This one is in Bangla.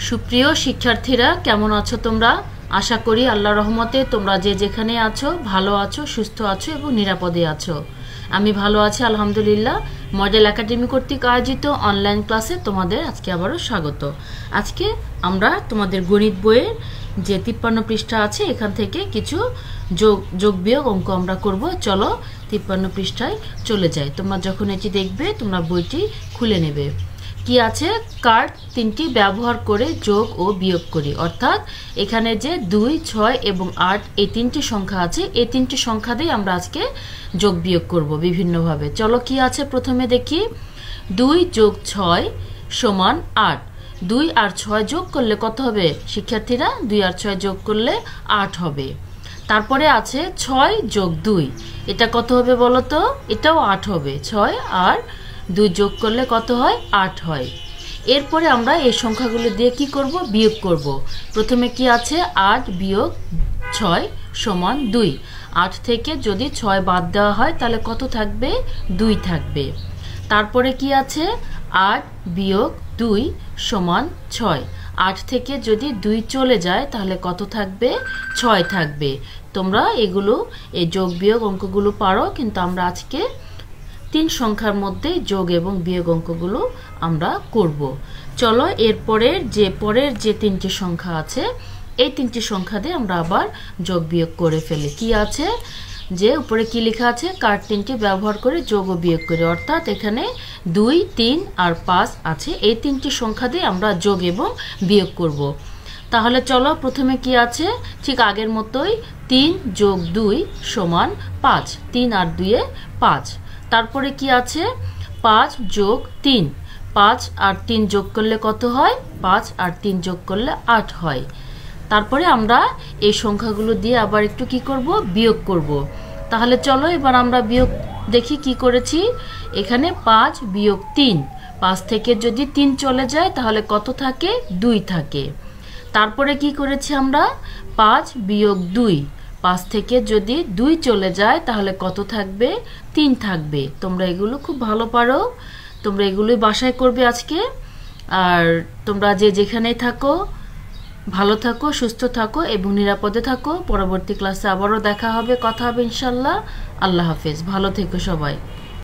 সুপ্রিয় শিক্ষার্থীরা, কেমন আছো তোমরা? আশা করি আল্লাহর রহমতে তোমরা যে যেখানে আছো ভালো আছো, সুস্থ আছো এবং নিরাপদে আছো। আমি ভালো আছি আলহামদুলিল্লাহ। মডেল একাডেমি কর্তৃক আয়োজিত অনলাইন ক্লাসে তোমাদের আজকে আবারও স্বাগত। আজকে আমরা তোমাদের গণিত বইয়ের যে 53 পৃষ্ঠা আছে এখান থেকে কিছু যোগ বিয়োগ অঙ্ক আমরা করব। চলো 53 পৃষ্ঠায় চলে যাই। তোমরা যখন এটি দেখবে তোমরা বইটি খুলে নেবে। কি আছে? কার্ড তিনটি ব্যবহার করে যোগ ও বিয়োগ করি। অর্থাৎ এখানে যে 2, 6 এবং 8 এই তিনটি সংখ্যা আছে, এই তিনটি সংখ্যা দিয়ে আমরা আজকে যোগ বিয়োগ করব বিভিন্নভাবে। চলো কি আছে প্রথমে দেখি। 2 যোগ 6 সমান 8। 2 আর 6 যোগ করলে কত হবে শিক্ষার্থীরা? 2 আর 6 যোগ করলে 8 হবে। তারপরে আছে 6 যোগ 2, এটা কত হবে বলো তো? এটাও 8 হবে। 6 আর 2 যোগ করলে কত হয়? 8 হয়। এরপরে আমরা এই সংখ্যাগুলো দিয়ে কি করব? বিয়োগ করব। প্রথমে কি আছে? 8 বিয়োগ 6 সমান 2। 8 থেকে যদি 6 বাদ দেওয়া হয় তাহলে কত থাকবে? 2 থাকবে। তারপরে কি আছে? 8 বিয়োগ 2 সমান 6। 8 থেকে যদি 2 চলে যায় তাহলে কত থাকবে? 6 থাকবে। তোমরা এগুলো এই যোগ বিয়োগ অঙ্কগুলো পারো, কিন্তু আমরা আজকে 3 সংখ্যার মধ্যে যোগ এবং বিয়োগ অঙ্কগুলো আমরা করব। চলো পরের যে 3টি সংখ্যা আছে এই 3টি সংখ্যা দিয়ে আমরা আবার যোগ বিয়োগ করে ফেলি। কি আছে? যে উপরে কি লেখা আছে? কার্ড 3টি ব্যবহার করে যোগ ও বিয়োগ করি। অর্থাৎ এখানে 2, 3 আর 5 আছে, এই 3টি সংখ্যা দিয়ে আমরা যোগ এবং বিয়োগ করব। তাহলে চলো প্রথমে কি আছে? ঠিক আগের মতোই 3 যোগ 2 সমান 5। 3 আর 2 এ 5। তারপরে কি আছে? 5 যোগ 3। 5 আর 3 যোগ করলে কত হয়? 5 আর 3 যোগ করলে 8 হয়। তারপরে আমরা এই সংখ্যাগুলো দিয়ে আবার একটু কি করব? বিয়োগ করব। তাহলে চলো এবার আমরা বিয়োগ দেখি কি করেছি। এখানে 5 বিয়োগ 3, 5 থেকে যদি 3 চলে যায় তাহলে কত থাকে? 2 থাকে। তারপরে কি করেছি আমরা? 5 বিয়োগ 2, 5 থেকে যদি 2 চলে যায় তাহলে কত থাকবে? 3 থাকবে। তোমরা এগুলো খুব ভালো পারো, তোমরা এগুলোই বাসায় করবে আজকে। আর তোমরা যে যেখানেই থাকো ভালো থাকো, সুস্থ থাকো এবং নিরাপদে থাকো। পরবর্তী ক্লাসে আবারও দেখা হবে, কথা হবে ইনশাল্লাহ। আল্লাহ হাফেজ, ভালো থেকো সবাই।